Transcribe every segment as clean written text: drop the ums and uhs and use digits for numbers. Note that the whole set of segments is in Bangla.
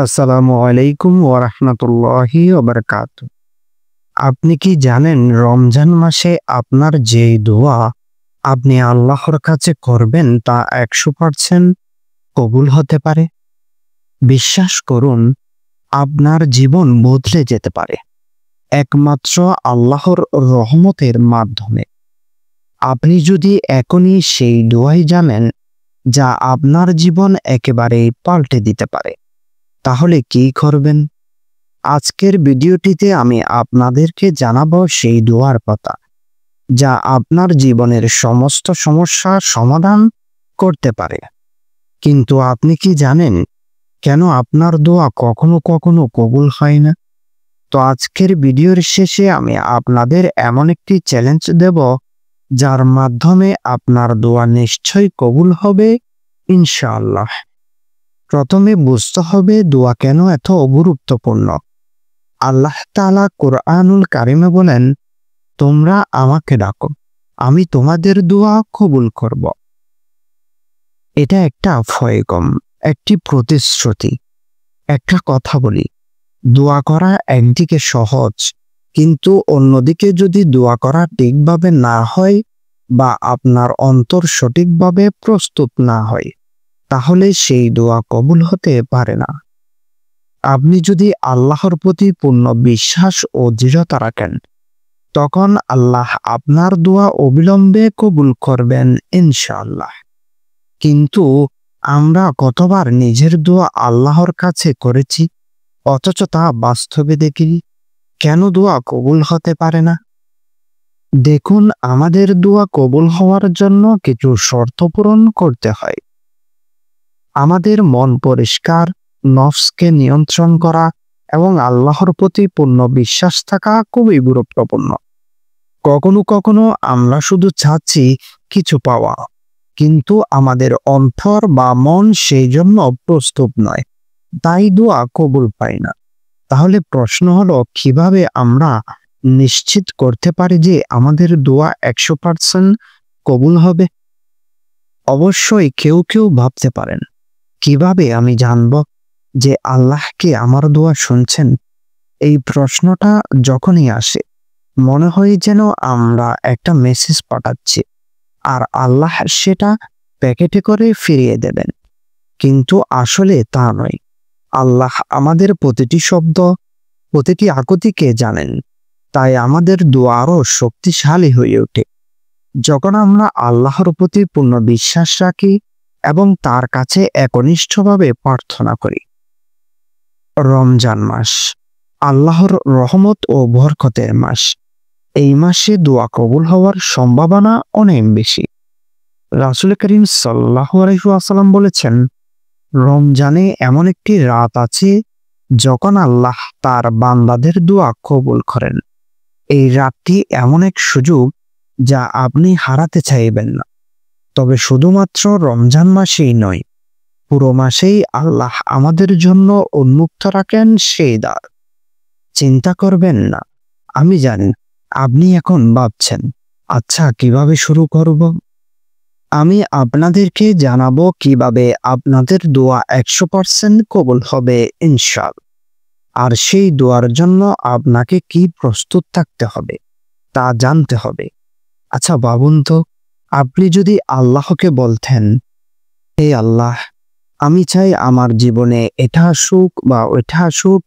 আসসালামু আলাইকুম ওয়া রাহমাতুল্লাহি ওয়া বারাকাতুহু। আপনি কি জানেন রমজান মাসে আপনার যেই দোয়া আপনি আল্লাহর কাছে করবেন তা 100% কবুল হতে পারে? বিশ্বাস করুন, আপনার জীবন বদলে যেতে পারে একমাত্র আল্লাহর রহমতের মাধ্যমে। আপনি যদি এখনই সেই দোয়াই জানেন যা আপনার জীবন একেবারেই পাল্টে দিতে পারে, তাহলে কি করবেন? আজকের ভিডিওটিতে আমি আপনাদেরকে জানাবো সেই দোয়ার কথা যা আপনার জীবনের সমস্ত সমস্যার সমাধান করতে পারে। কিন্তু আপনি কি জানেন কেন আপনার দোয়া কখনো কখনো কবুল হয় না? তো আজকের ভিডিওর শেষে আমি আপনাদের এমন একটি চ্যালেঞ্জ দেব যার মাধ্যমে আপনার দোয়া নিশ্চয়ই কবুল হবে ইনশাআল্লাহ। প্রথমে বুঝতে হবে দোয়া কেন এত গুরুত্বপূর্ণ। আল্লাহ তাআলা কুরআনুল কারিমে বলেন, তোমরা আমাকে ডাকো, আমি তোমাদের দোয়া কবুল করব। এটা একটা পয়গম, একটি প্রতিশ্রুতি। একটা কথা বলি, দোয়া করা একদিকে সহজ, কিন্তু অন্যদিকে যদি দোয়া করা ঠিকভাবে না হয় বা আপনার অন্তর সঠিকভাবে প্রস্তুত না হয়, তাহলে সেই দোয়া কবুল হতে পারে না। আপনি যদি আল্লাহর প্রতি পূর্ণ বিশ্বাস ও দৃঢ়তা রাখেন, তখন আল্লাহ আপনার দোয়া অবিলম্বে কবুল করবেন ইনশাআল্লাহ। কিন্তু আমরা কতবার নিজের দোয়া আল্লাহর কাছে করেছি অথচ তা বাস্তবে দেখিনি? কেন দোয়া কবুল হতে পারে না? দেখুন, আমাদের দোয়া কবুল হওয়ার জন্য কিছু শর্ত পূরণ করতে হয়। আমাদের মন পরিষ্কার, নফসকে নিয়ন্ত্রণ করা এবং আল্লাহর প্রতি পূর্ণ বিশ্বাস থাকা খুবই গুরুত্বপূর্ণ। কখনো কখনো আমরা শুধু চাচ্ছি কিছু পাওয়া, কিন্তু আমাদের অন্তর বা মন সেই জন্য প্রস্তুত নয়, তাই দোয়া কবুল পায় না। তাহলে প্রশ্ন হলো, কিভাবে আমরা নিশ্চিত করতে পারি যে আমাদের দোয়া 100% কবুল হবে? অবশ্যই কেউ কেউ ভাবতে পারেন, কিভাবে আমি জানব যে আল্লাহ কি আমার দোয়া শুনছেন? এই প্রশ্নটা যখনই আসে, মনে হয় যেন আমরা একটা মেসেজ পাঠাচ্ছি আর আল্লাহ সেটা প্যাকেটে করে ফিরিয়ে দেবেন। কিন্তু আসলে তা নয়। আল্লাহ আমাদের প্রতিটি শব্দ, প্রতিটি আকুতিকে জানেন, তাই আমাদের দোয়া আরও শক্তিশালী হয়ে ওঠে যখন আমরা আল্লাহর প্রতি পূর্ণ বিশ্বাস রাখি এবং তার কাছে একনিষ্ঠভাবে প্রার্থনা করি। রমজান মাস আল্লাহর রহমত ও বরকতের মাস। এই মাসে দোয়া কবুল হওয়ার সম্ভাবনা অনেক বেশি। রাসূল করিম সাল্লাল্লাহু আলাইহি ওয়াসাল্লাম বলেছেন, রমজানে এমন একটি রাত আছে যখন আল্লাহ তার বান্দাদের দোয়া কবুল করেন। এই রাতটি এমন এক সুযোগ যা আপনি হারাতে চাইবেন না। তবে শুধুমাত্র রমজান মাসেই নয়, পুরো মাসেই আল্লাহ আমাদের জন্য উন্মুক্ত রাখেন সেই দ্বার। চিন্তা করবেন না। আমি জানি আপনি এখন ভাবছেন, আচ্ছা কিভাবে শুরু করব? আমি আপনাদেরকে জানাবো কিভাবে আপনাদের দোয়া 100% কবুল হবে ইনশাআল্লাহ। আর সেই দোয়ার জন্য আপনাকে কি প্রস্তুত থাকতে হবে তা জানতে হবে। আচ্ছা ভাবুন তো, আপনি যদি আল্লাহকে বলতেন, হে আল্লাহ, আমি চাই আমার জীবনে এটা আসুক বা ওইটা আসুক,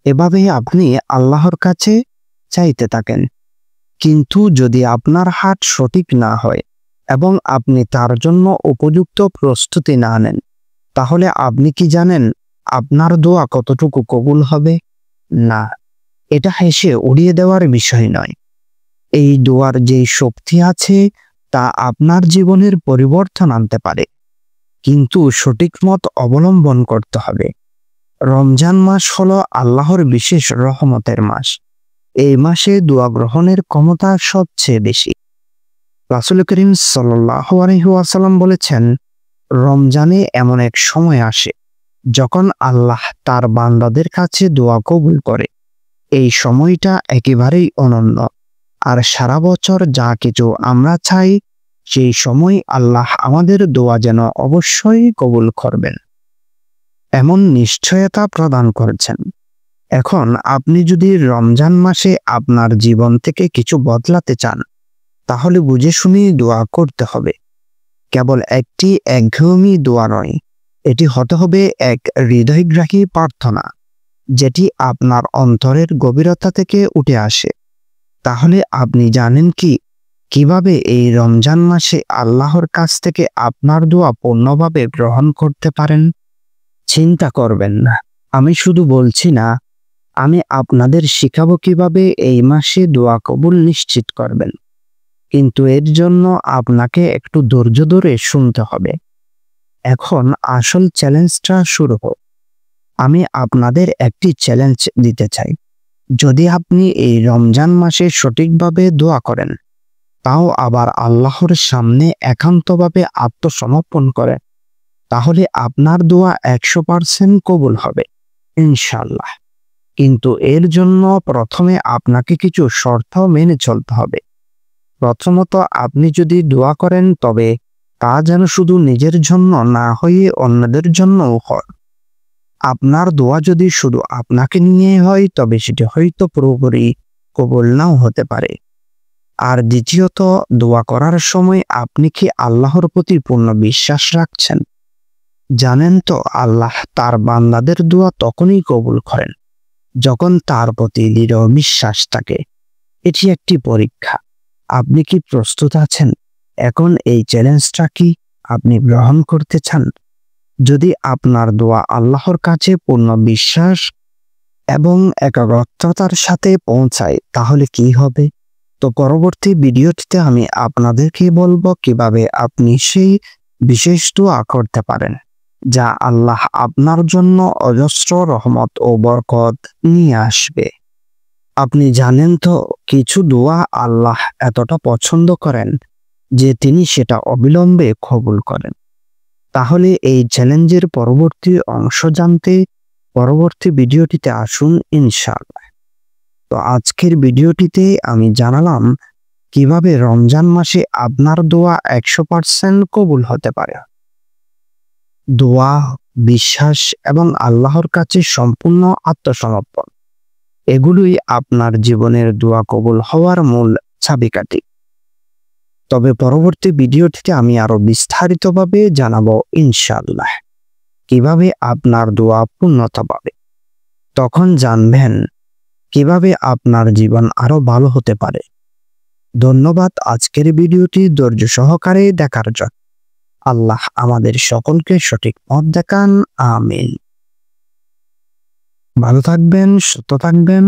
এভাবেই আপনি আল্লাহর কাছে চাইতে থাকেন। কিন্তু যদি আপনার হাত সঠিক না হয় এবং আপনি তার জন্য উপযুক্ত প্রস্তুতি না নেন, তাহলে আপনি কি জানেন আপনার দোয়া কতটুকু কবুল হবে? না, এটা হেসে উড়িয়ে দেওয়ার বিষয় নয়। এই দোয়ার যেই শক্তি আছে তা আপনার জীবনের পরিবর্তন আনতে পারে, কিন্তু সঠিক মত অবলম্বন করতে হবে। রমজান মাস হলো আল্লাহর বিশেষ রহমতের মাস। এই মাসে দোয়া গ্রহণের ক্ষমতা সবচেয়ে বেশি। রাসূল করিম সাল্লাল্লাহু আলাইহি ওয়াসাল্লাম বলেছেন, রমজানে এমন এক সময় আসে যখন আল্লাহ তার বান্দাদের কাছে দোয়া কবুল করে। এই সময়টা একেবারেই অনন্য, আর সারা বছর যা কিছু আমরা চাই সেই সময় আল্লাহ আমাদের দোয়া যেন অবশ্যই কবুল করবেন। এমন নিশ্চয়তা প্রদান করেছেন। এখন আপনি যদি রমজান মাসে আপনার জীবন থেকে কিছু বদলাতে চান, তাহলে বুঝে শুনে দোয়া করতে হবে। কেবল একটি একঘেয়েমি দোয়া নয়, এটি হতে হবে এক হৃদয়গ্রাহী প্রার্থনা, যেটি আপনার অন্তরের গভীরতা থেকে উঠে আসে। তাহলে আপনি জানেন কি কিভাবে এই রমজান মাসে আল্লাহর কাছ থেকে আপনার দোয়া পূর্ণভাবে গ্রহণ করতে পারেন? চিন্তা করবেন না, আমি শুধু বলছি না, আমি আপনাদের শিখাবো কিভাবে এই মাসে দোয়া কবুল নিশ্চিত করবেন। কিন্তু এর জন্য আপনাকে একটু ধৈর্য ধরে শুনতে হবে। এখন আসল চ্যালেঞ্জটা শুরু হোক। আমি আপনাদের একটি চ্যালেঞ্জ দিতে চাই। যদি আপনি এই রমজান মাসে সঠিকভাবে দোয়া করেন, তাও আবার আল্লাহর সামনে একান্তভাবে আত্মসমর্পণ করেন, তাহলে আপনার দোয়া 100% কবুল হবে ইনশাআল্লাহ। কিন্তু এর জন্য প্রথমে আপনাকে কিছু শর্ত মেনে চলতে হবে। প্রথমত, আপনি যদি দোয়া করেন তবে তা যেন শুধু নিজের জন্য না হয়ে অন্যদের জন্যও হয়। আপনার দোয়া যদি শুধু আপনাকে নিয়ে হয় তবে সেটি হয়তো পুরোপুরি কবুল নাও হতে পারে। আর দ্বিতীয়ত, দোয়া করার সময় আপনি কি আল্লাহর প্রতি পূর্ণ বিশ্বাস রাখছেন? জানেন তো, আল্লাহ তার বান্দাদের দোয়া তখনই কবুল করেন যখন তার প্রতি দৃঢ় বিশ্বাস থাকে। এটি একটি পরীক্ষা। আপনি কি প্রস্তুত আছেন? এখন এই চ্যালেঞ্জটা কি আপনি গ্রহণ করতে চান? যদি আপনার দোয়া আল্লাহর কাছে পূর্ণ বিশ্বাস এবং একাগ্রতার সাথে পৌঁছায়, তাহলে কি হবে? তো পরবর্তী ভিডিওটিতে আমি আপনাদেরকে বলবো কিভাবে আপনি সেই বিশেষ দোয়া করতে পারেন, যা আল্লাহ আপনার জন্য অজস্র রহমত ও বরকত নিয়ে আসবে। আপনি জানেন তো, কিছু দোয়া আল্লাহ এতটা পছন্দ করেন যে তিনি সেটা অবিলম্বে কবুল করেন। তাহলে এই চ্যালেঞ্জের পরবর্তী অংশ জানতে পরবর্তী ভিডিওটিতে আসুন ইনশাআল্লাহ। তো আজকের ভিডিওটিতে আমি জানালাম কিভাবে রমজান মাসে আপনার দোয়া 100% কবুল হতে পারে। দোয়া, বিশ্বাস এবং আল্লাহর কাছে সম্পূর্ণ আত্মসমর্পণ, এগুলোই আপনার জীবনের দোয়া কবুল হওয়ার মূল চাবিকাঠি। তবে পরবর্তী ভিডিওটিতে আমি আরো বিস্তারিতভাবে জানাবো ইনশাআল্লাহ কিভাবে আপনার দোয়া পূর্ণতা পাবে। তখন জানবেন কিভাবে আপনার জীবন আরো ভালো হতে পারে। ধন্যবাদ আজকের ভিডিওটি ধৈর্য সহকারে দেখার জন্য। আল্লাহ আমাদের সকলকে সঠিক পথ দেখান। আমিন। ভালো থাকবেন, সুস্থ থাকবেন।